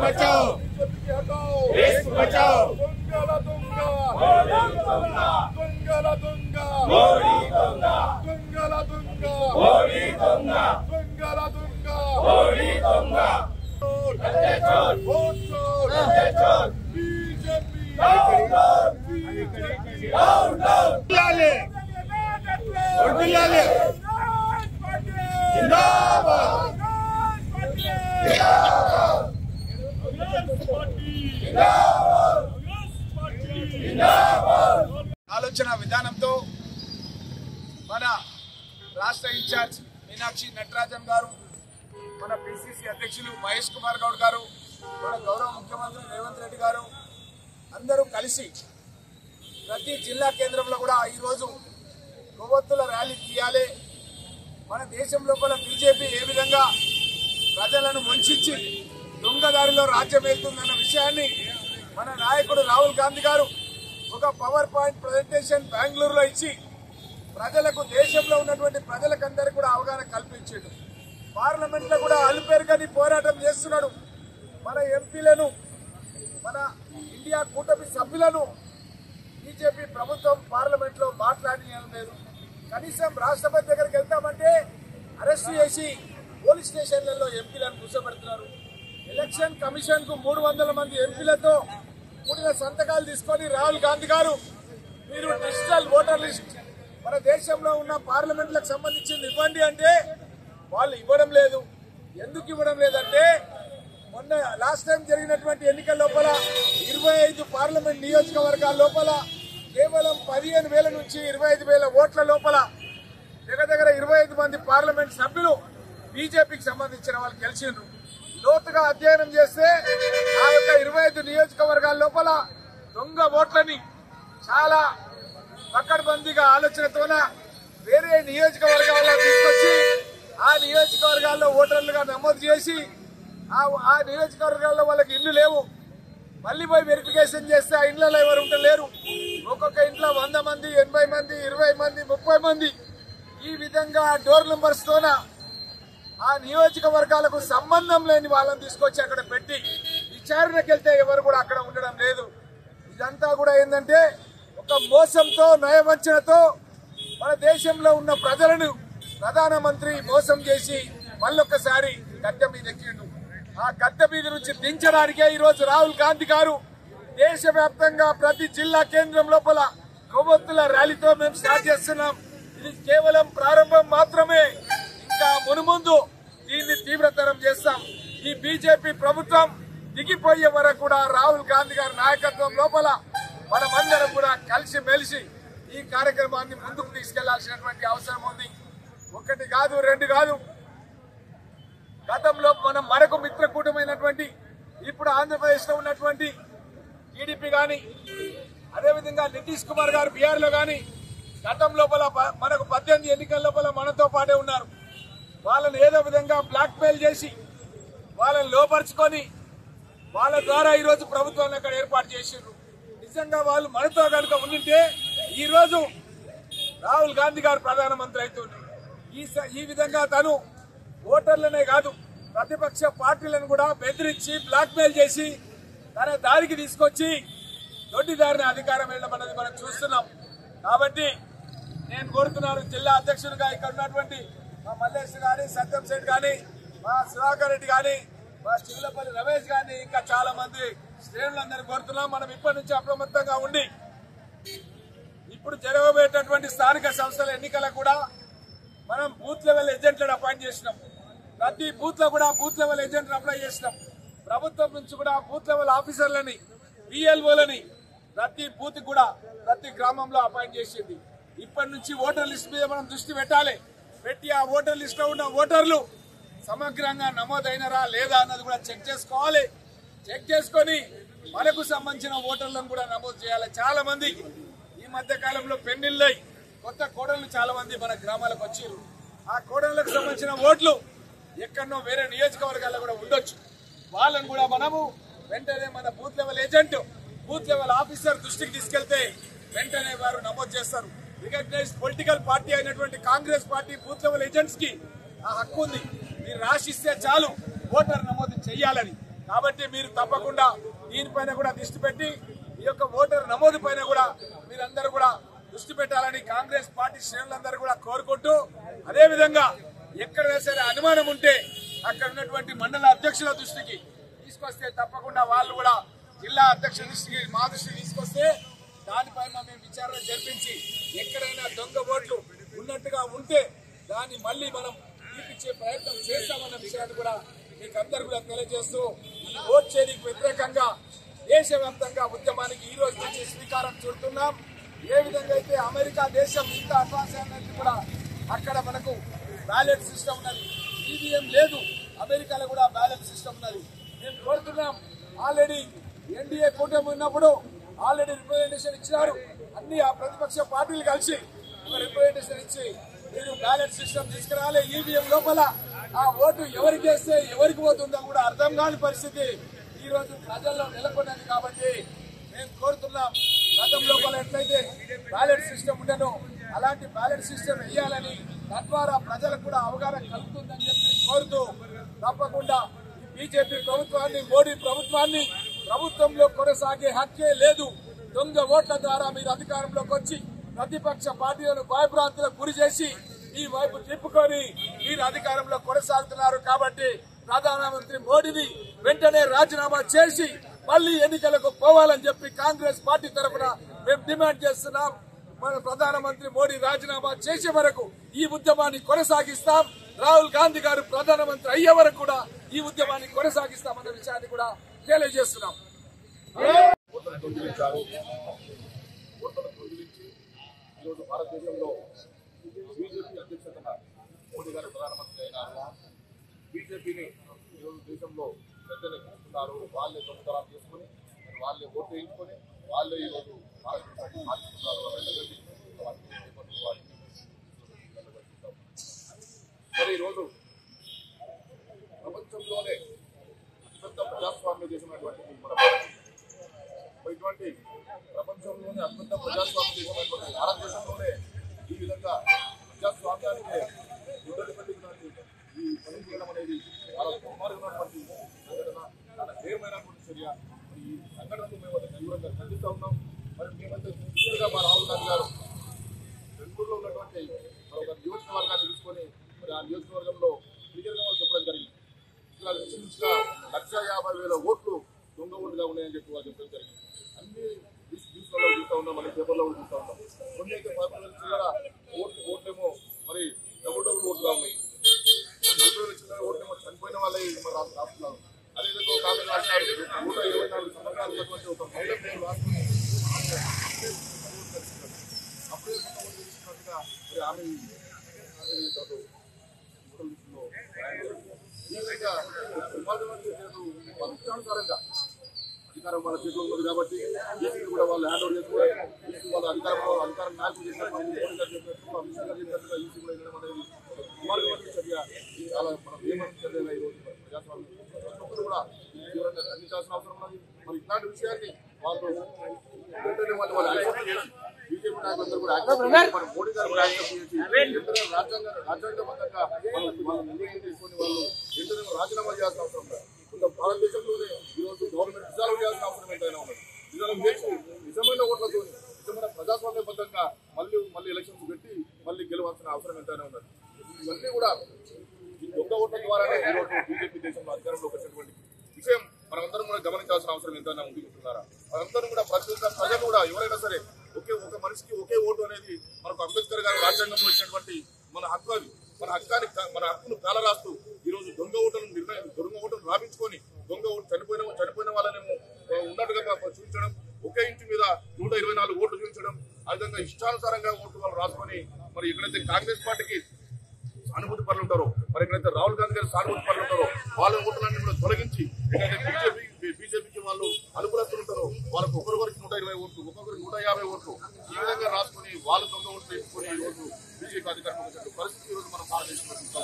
बचाओ देश बचाओ ఆలోచన విధానంతో మన రాష్ట్ర ఇన్ఛార్జ్ మీనాక్షి నటరాజన్ గారు, మన పిసిసి అధ్యక్షులు మహేష్ కుమార్ గౌడ్ గారు, మన గౌరవ ముఖ్యమంత్రి రేవంత్ రెడ్డి గారు అందరూ కలిసి ప్రతి జిల్లా కేంద్రంలో కూడా ఈరోజు కొవ్వొత్తుల ర్యాలీ తీయాలి. మన దేశం లోపల బీజేపీ ఏ విధంగా ప్రజలను వంచి దొంగదారిలో రాజ్యం వెళ్తుందన్న విషయాన్ని మన నాయకుడు రాహుల్ గాంధీ గారు ఒక పవర్ పాయింట్ ప్రజెంటేషన్ బెంగళూరులో ఇచ్చి ప్రజలకు, దేశంలో ఉన్నటువంటి ప్రజలకందరికీ కూడా అవగాహన కల్పించాడు. పార్లమెంట్ లో కూడా అలుపెరుగని పోరాటం చేస్తున్నాడు. మన ఎంపీలను, మన ఇండియా కూటమి సభ్యులను బీజేపీ ప్రభుత్వం పార్లమెంట్ లో మాట్లాడడం లేదు. కనీసం రాష్ట్రపతి దగ్గరికి వెళ్తామంటే అరెస్ట్ చేసి పోలీస్ స్టేషన్లలో ఎంపీలను కూర్చోబెడుతున్నారు. ఎలక్షన్ కమిషన్ కు 300 మంది ఎంపీలతో కూడిన సంతకాలు తీసుకొని రాహుల్ గాంధీ గారు మీరు డిజిటల్ ఓటర్ లిస్ట్ మన దేశంలో ఉన్న పార్లమెంట్లకు సంబంధించింది ఇవ్వండి అంటే వాళ్ళు ఇవ్వడం లేదు. ఎందుకు ఇవ్వడం లేదంటే మొన్న లాస్ట్ టైం జరిగినటువంటి ఎన్నికల లోపల 25 పార్లమెంట్ నియోజకవర్గాల లోపల కేవలం 15,000 నుంచి 25,000 ఓట్ల లోపల దగ్గర 25 మంది పార్లమెంట్ సభ్యులు బీజేపీకి సంబంధించిన వాళ్ళు గెలిచిండ్రు. లోతుగా అధ్యయనం చేస్తే ఆ యొక్క 25 నియోజకవర్గాల లోపల దొంగ ఓట్లని చాలా పకడ్బందీగా ఆలోచనతోన వేరే నియోజకవర్గాల్లో తీసుకొచ్చి ఆ నియోజకవర్గాల్లో ఓటర్లుగా నమోదు చేసి ఆ నియోజకవర్గాల్లో వాళ్ళకి ఇల్లు లేవు, మళ్లీ పోయి వెరిఫికేషన్ చేస్తే ఆ ఇళ్లలో ఎవరు ఉంటలేరు. ఒక్కొక్క ఇంట్లో 100 మంది, 80 మంది, 20 మంది, 30 మంది ఈ విధంగా డోర్ నంబర్స్ తోన ఆ నియోజకవర్గాలకు సంబంధం లేని వాళ్ళని తీసుకొచ్చి అక్కడ పెట్టి విచారణకి వెళ్తే ఎవరు కూడా అక్కడ ఉండడం లేదు. ఇదంతా కూడా ఏంటంటే ఒక మోసంతో, నయవంచనతో మన దేశంలో ఉన్న ప్రజలను ప్రధానమంత్రి మోసం చేసి మళ్ళొక్కసారి గద్దె మీద ఎక్కిండు. ఆ గద్దె మీద నుంచి దించడానికే ఈరోజు రాహుల్ గాంధీ గారు దేశవ్యాప్తంగా ప్రతి జిల్లా కేంద్రం లోపల కొవ్వొత్తుల ర్యాలీతో మేము స్టార్ట్ చేస్తున్నాం. ఇది కేవలం ప్రారంభం మాత్రమే. ఇంకా మునుముందు దీన్ని తీవ్రతరం చేస్తాం. ఈ బీజేపీ ప్రభుత్వం దిగిపోయే వరకు కూడా రాహుల్ గాంధీ గారి నాయకత్వం లోపల మనమందరం కూడా కలిసి మెలిసి ఈ కార్యక్రమాన్ని ముందుకు తీసుకెళ్లాల్సినటువంటి అవసరం ఉంది. ఒకటి కాదు, రెండు కాదు. గతంలో మనం మరొక మిత్రకూటమైనటువంటి ఇప్పుడు ఆంధ్రప్రదేశ్ లో ఉన్నటువంటి టీడీపీ గాని, అదేవిధంగా నితీష్ కుమార్ గారు బీహార్ లో గాని గతం లోపల మనకు 18 ఎన్నికల లోపల మనతో పాటే ఉన్నారు. వాళ్ళని ఏదో విధంగా బ్లాక్ మెయిల్ చేసి వాళ్ళని లోపరుచుకొని వాళ్ళ ద్వారా ఈరోజు ప్రభుత్వాన్ని అక్కడ ఏర్పాటు చేసిండ్రు. నిజంగా వాళ్ళు మనతో కనుక ఉండింటే ఈరోజు రాహుల్ గాంధీ గారు ప్రధానమంత్రి అవుతుంది. ఈ విధంగా తను ఓటర్లనే కాదు ప్రతిపక్ష పార్టీలను కూడా బెదిరించి బ్లాక్ మెయిల్ చేసి తన దారికి తీసుకొచ్చి దొడ్డిదారిన అధికారం వెళ్ళమన్నది మనం చూస్తున్నాం. కాబట్టి నేను కోరుతున్నాను, జిల్లా అధ్యక్షుడిగా ఇక్కడ ఉన్నటువంటి మా మల్లేష్ గాని, సత్యం శెట్టి గాని, మా సుధాకర్ రెడ్డి గాని, మా చిల్లపల్లి రమేష్ గాని, ఇంకా చాలా మంది శ్రేణులందరూ కోరుతున్నాం. మనం ఇప్పటి నుంచి అప్రమత్తంగా ఉండి ఇప్పుడు జరగబోయేటటువంటి స్థానిక సంస్థల ఎన్నికలకు కూడా మనం బూత్ లెవెల్ ఏజెంట్లను అపాయింట్ చేసినాం. ప్రతి బూత్ లో కూడా బూత్ లెవెల్ ఏజెంట్లను అప్లై చేసినాం. ప్రభుత్వం నుంచి కూడా బూత్ లెవెల్ ఆఫీసర్లని, బిఎల్ఓలని ప్రతి బూత్ కూడా ప్రతి గ్రామంలో అపాయింట్ చేసింది. ఇప్పటి నుంచి ఓటర్ లిస్ట్ మీద మనం దృష్టి పెట్టాలి. పెట్టి ఆ ఓటర్ లిస్ట్ లో ఉన్న ఓటర్లు సమగ్రంగా నమోదైనరా లేదా అన్నది కూడా చెక్ చేసుకోవాలి. చెక్ చేసుకొని మనకు సంబంధించిన ఓటర్లను కూడా నమోదు చేయాలి. చాలా మంది ఈ మధ్య కాలంలో పెళ్లిళ్ళై కొత్త కోడళ్లు చాలా మంది మన గ్రామాలకు వచ్చారు. ఆ కోడళ్లకు సంబంధించిన ఓట్లు ఎక్కడనో వేరే నియోజకవర్గాల్లో కూడా ఉండొచ్చు. వాళ్ళని కూడా మనము వెంటనే మన booth level agent, booth level officer దృష్టికి తీసుకెళ్తే వెంటనే వారు నమోదు చేస్తారు. రికగ్నైజ్ పొలిటికల్ పార్టీ అయినటువంటి Congress party booth level agents కి ఆ హక్కు ఉంది. మీరు రాసిస్తే చాలు ఓటర్ నమోదు చేయాలని. కాబట్టి మీరు తప్పకుండా దీనిపైన కూడా దృష్టి పెట్టి ఈ యొక్క ఓటర్ నమోదు పైన కూడా మీరందరూ కూడా దృష్టి పెట్టాలని కాంగ్రెస్ పార్టీ శ్రేణులందరూ కూడా కోరుకుంటూ, అదేవిధంగా ఎక్కడైనా సరే అనుమానం ఉంటే అక్కడ ఉన్నటువంటి మండల అధ్యక్షుల దృష్టికి తీసుకొస్తే తప్పకుండా వాళ్ళు కూడా జిల్లా అధ్యక్షుల దృష్టికి మా దృష్టికి తీసుకొస్తే దానిపైన మేము విచారణ జరిపించి ఎక్కడైనా దొంగ ఓట్లు ఉన్నట్టుగా ఉంటే దాన్ని మళ్ళీ మనం తీర్పిచ్చే ప్రయత్నం చేస్తామన్న విషయాన్ని కూడా మీకు అందరూ కూడా తెలియజేస్తూ ఈ ఓట్ షేరింగ్ వ్యతిరేకంగా దేశవ్యాప్తంగా ఉద్యమానికి ఈ రోజు నుంచి శ్రీకారం చుడుతున్నాం. ఏ విధంగా అయితే అమెరికా దేశం ఇంత అడ్వాన్స్ అయినట్టు కూడా అక్కడ మనకు బ్యాలెట్ సిస్టమ్ ఉన్నది, ఈవీఎం లేదు. అమెరికాలో కూడా బ్యాలెట్ సిస్టమ్ ఉన్నది. మేము కోరుతున్నాం, ఆల్రెడీ ఎన్డీఏ కూటమి ఉన్నప్పుడు ఆల్రెడీ రిప్రజెంటేషన్ ఇచ్చినారు. అన్ని ఆ ప్రతిపక్ష పార్టీలు కలిసి ఒక రిప్రజెంటేషన్ ఇచ్చి మీరు బ్యాలెట్ సిస్టమ్ తీసుకురావాలి, ఈవీఎం లోపల ఆ ఓటు ఎవరికి వేస్తే ఎవరికి పోతుందో కూడా అర్థం కాని పరిస్థితి ఈ రోజు ప్రజల్లో నెలకొన్నది. కాబట్టి మేము కోరుతున్నాం, గతం లోపల ఎట్లయితే బ్యాలెట్ సిస్టమ్ ఉండను అలాంటి బ్యాలెట్ సిస్టమ్ వేయాలని, తద్వారా ప్రజలకు కూడా అవగాహన కలుగుతుందని చెప్పి కోరుతూ, తప్పకుండా బీజేపీ ప్రభుత్వాన్ని, మోడీ ప్రభుత్వాన్ని ప్రభుత్వంలో కొనసాగే హక్కే లేదు. దొంగ ఓట్ల ద్వారా మీరు అధికారంలోకి వచ్చి ప్రతిపక్ష పార్టీలను భయభ్రాంతులకు గురి చేసి ఈ వైపు తిప్పుకొని మీరు అధికారంలో కొనసాగుతున్నారు. కాబట్టి ప్రధానమంత్రి మోడీని వెంటనే రాజీనామా చేసి మళ్లీ ఎన్నికలకు పోవాలని చెప్పి కాంగ్రెస్ పార్టీ తరఫున మేము డిమాండ్ చేస్తున్నాం. మన ప్రధానమంత్రి మోడీ రాజీనామా చేసే వరకు ఈ ఉద్యమాన్ని కొనసాగిస్తాం. రాహుల్ గాంధీ గారు ప్రధానమంత్రి అయ్యే వరకు కూడా ఈ ఉద్యమాన్ని కొనసాగిస్తామన్న విషయాన్ని కూడా తెలియజేస్తున్నాం. భారతదేశంలో బీజేపీ అధ్యక్షతన మోడీ గారు ప్రధానమంత్రి అయినారు. బీజేపీని ఈరోజు దేశంలో పెద్దలు చూస్తున్నారు. వాళ్ళే దొంగతనాలు చేసుకుని వాళ్ళే ఓటు వేయించుకొని వాళ్ళే ఈరోజు భారతదేశాన్ని మార్చుకున్నారు. మరి ఈరోజు ప్రపంచంలోనే అతిపెద్ద ప్రజాస్వామ్య దేశమైనటువంటి మన ఇటువంటి ప్రపంచంలోనే అతిపెద్ద ప్రజాస్వామ్య దేశమైనటువంటి భారతదేశంలోనే ఈ విధంగా ప్రజాస్వామ్యానికి గుడ్డలు పెట్టినటువంటి ఈ పని చేయడం అనేది చాలా దుర్మార్గమైనటువంటి సంఘటన, చాలా తీవ్రమైనటువంటి చర్య. ఈ సంఘటనకు మేము తీవ్రంగా ఖండిస్తూ ఉన్నాం. మరి మేమైతే సిన్సియర్గా మా రాహుల్ గాంధీ గారు బెంగళూరులో ఉన్నటువంటి ఒక నియోజకవర్గాన్ని తీసుకొని మరి ఆ నియోజకవర్గంలో క్లియర్గా వాళ్ళు చెప్పడం జరిగింది. ఇలా ఇంచుమించుగా 1,50,000 ఓట్లు దొంగ ఓటుగా ఉన్నాయని చెప్పి వాళ్ళు చెప్పడం జరిగింది. అన్ని న్యూస్లలో చూస్తూ ఉన్నాం, మళ్ళీ పేపర్లో కూడా చూస్తూ ఉన్నాం. కొన్ని అయితే 10,000 చిల్లర ఓట్లేమో మరి డబుల్ ఓట్లుగా ఉన్నాయి. 40,000 చిల్లర ఓట్లేమో చనిపోయిన వాళ్ళే మరి రాస్తున్నారు. అదేవిధంగా కాంగ్రెస్ రాష్ట్రాలు 124 సంవత్సరాలు ఉన్నటువంటి ఒక మహిళ పేరు రాసుకుని అప్పుడే తీసుకున్నట్టుగా మరి ఆమె ఈ విధంగా ఇష్టానుసారంగా అధికారం వాళ్ళ చేతిలో ఉంది కాబట్టి ఏపీని కూడా వాళ్ళు హ్యాండ్ ఓవర్ చేసుకోవడం, వాళ్ళ అధికారం నాయకులు చేసినట్టుగా ఈసీ కూడా వెళ్ళడం అనేది దుర్మార్గమైన చర్య. చాలా మనం ఏమని చర్యగా ఈరోజు ప్రజాస్వామ్యం కూడా తీవ్రంగా ఖండించాల్సిన అవసరం ఉన్నది. మరి ఇట్లాంటి విషయాన్ని వాళ్ళు వెంటనే వాళ్ళు యాక్సెప్ట్ చేసి బీజేపీ నాయకులందరూ కూడా యాక్సెప్ట్ చేసి మన మోడీ గారు కూడా యాక్సెప్ట్ చేసి రాజ్యాంగబద్ధంగా వాళ్ళు నిర్ణయం తీసుకొని వాళ్ళు వెంటనే రాజీనామా చేయాల్సిన అవసరం ఉంది. భారతదేశంలోనే ఈరోజు గవర్నమెంట్ డిజాల్వ్ చేయాల్సిన అవసరం ఎంతైనా ఉన్నది. డిజాల్వ్ చేసి నిజమైన ఓట్లతో నిజమైన ప్రజాస్వామ్యబద్ధంగా మళ్ళీ ఎలక్షన్స్ పెట్టి మళ్ళీ గెలవాల్సిన అవసరం ఎంతైనా ఉన్నది. ఇవన్నీ కూడా ఈ దొంగ ఓట్ల ద్వారానే ఈరోజు బీజేపీ దేశంలో అధికారంలోకి వచ్చినటువంటి విషయం మనమందరం కూడా గమనించాల్సిన అవసరం ఎంతైనా ఉంది. మనందరం కూడా ప్రజలు కూడా ఎవరైనా సరే ఒక మనిషికి ఒకే ఓటు అనేది మనకు అంబేద్కర్ గారు రాజ్యాంగంలో ఇచ్చినటువంటి మన హక్కు. అది మన హక్కును కాలరాస్తూ ఈరోజు దొంగ ఓటును రాపించుకొని చనిపోయిన వాళ్ళనేమో ఉన్నట్టుగా చూపించడం, ఒకే ఇంటి మీద 124 ఓట్లు చూపించడం, ఆ విధంగా ఇష్టానుసారంగా ఓట్లు వాళ్ళు రాసుకొని మరి ఎక్కడైతే కాంగ్రెస్ పార్టీకి సానుభూతి పనులు ఉంటారో, మరి ఎక్కడైతే రాహుల్ గాంధీ గారు సానుభూతి పనులు ఉంటారో వాళ్ళ ఓట్లన్నీ కూడా తొలగించి ఎక్కడైతే బీజేపీకి వాళ్ళు అనుకూలస్తులు ఉంటారో వాళ్ళకు ఒకరికి 120 ఓట్లు, ఒక్కొక్కరికి 150 ఓట్లు ఈ విధంగా రాసుకుని వాళ్ళు దొంగ ఓట్లు వేసుకొని ఈ రోజు బీజేపీ అధికారంలో వచ్చిన పరిస్థితి ఈ రోజు మనం భారతదేశంలో చూస్తాం.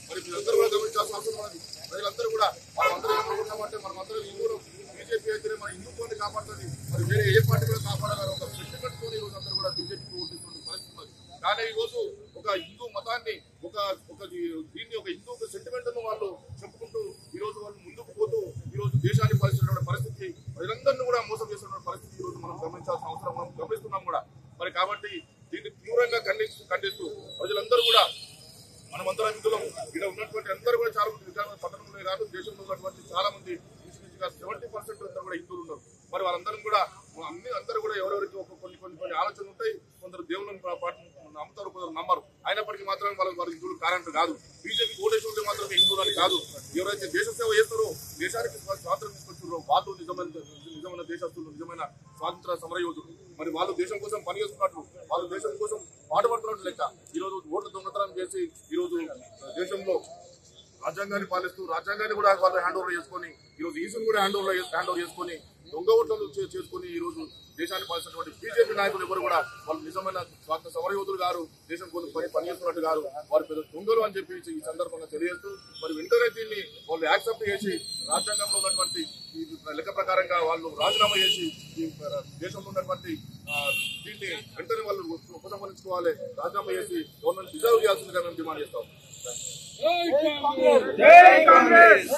మరి మీరందరూ కూడా గమనించాల్సిన అవసరం ఉన్నది. ప్రజలందరూ కూడా మనమందరూ ఉన్నామంటే మనమందరూ ఈ ఊరు బీజేపీ అయితేనే మన హిందుత్వాన్ని కాపాడుతుంది, మరి వేరే ఏ పార్టీ కూడా కాపాడాలని ఒక సెంటిమెంట్ తో ఈ రోజు అందరూ కూడా బీజేపీకి ఓటిస్తున్న పరిస్థితి ఉన్నది. కానీ ఈ రోజు ఒక హిందూ మతాన్ని ఒక హిందూ సెంటిమెంట్ ను వాళ్ళు చెప్పుకుంటూ ఈ రోజు వాళ్ళు ముందుకు పోతూ ఈ దేశాన్ని పరిస్థితున్న పరిస్థితి ప్రజలందరినీ కూడా మోసం చేస్తున్న పరిస్థితి ఈ రోజు మనం గమనించాల్సిన అవసరం మనం గమనిస్తున్నాం కూడా. మరి కాబట్టి దీన్ని తీవ్రంగా ఖండిస్తూ ప్రజలందరూ కూడా మనమందరం ఇందులో ఇక్కడ ఉన్నటువంటి అందరూ కూడా చాలా మంది విజయనగరం పట్టణంలో కాదు దేశంలో ఉన్నటువంటి చాలా మంది 70% అందరూ కూడా హిందువులు ఉన్నారు. మరి వాళ్ళందరం కూడా అందరూ కూడా ఎవరెవరికి కొన్ని ఆలోచనలు ఉంటాయి. కొందరు దేవుళ్ళని నమ్ముతారు, కొందరు నమ్మరు. అయినప్పటికీ మాత్రం వాళ్ళ హిందువులు కారణం కాదు. బీజేపీ ఓటేసి మాత్రమే హిందువులు అని కాదు. ఎవరైతే దేశ సేవ చేస్తారో దేశానికి స్వాతంత్రం తీసుకొచ్చారో వాళ్ళు నిజమైన దేశస్తులు, నిజమైన స్వాతంత్ర సమరయోధులు. మరి వాళ్ళు దేశం కోసం పనిచేస్తున్నట్లు, వాళ్ళు దేశం కోసం పాటుపడుతున్నట్లు లెక్క. ఈ రోజు ఓట్ల దొంగతనం చేసి ఈ రోజు దేశంలో రాజ్యాంగాన్ని పాలిస్తూ రాజ్యాంగాన్ని కూడా వాళ్ళు హ్యాండ్ ఓవర్ చేసుకొని ఈ రోజు ఈసీని కూడా హ్యాండ్ ఓవర్ చేసుకొని దొంగ ఓట్లను చేసుకుని ఈ రోజు దేశాన్ని పాలిస్తున్నటువంటి బీజేపీ నాయకులు ఎవరు కూడా వాళ్ళు నిజమైన స్వాతంత్ర సమరయోధులు గారు, దేశం కోసం పనిచేస్తున్నట్టు గారు, వారు పెద్ద దొంగలు అని చెప్పి ఈ సందర్భంగా తెలియజేస్తూ మరి వెంటనే దీన్ని వాళ్ళు యాక్సెప్ట్ చేసి రాజ్యాంగంలో ఉన్నటువంటి ఈ లెక్క ప్రకారంగా వాళ్ళు రాజీనామా చేసి ఈ దేశంలో ఉన్నటువంటి దీన్ని వెంటనే వాళ్ళు ఉపసంహరించుకోవాలి, రాజీనామా చేసి గవర్నమెంట్ డిజర్వ్ చేయాల్సిందిగా మేము డిమాండ్ చేస్తాం. జై కాంగ్రెస్.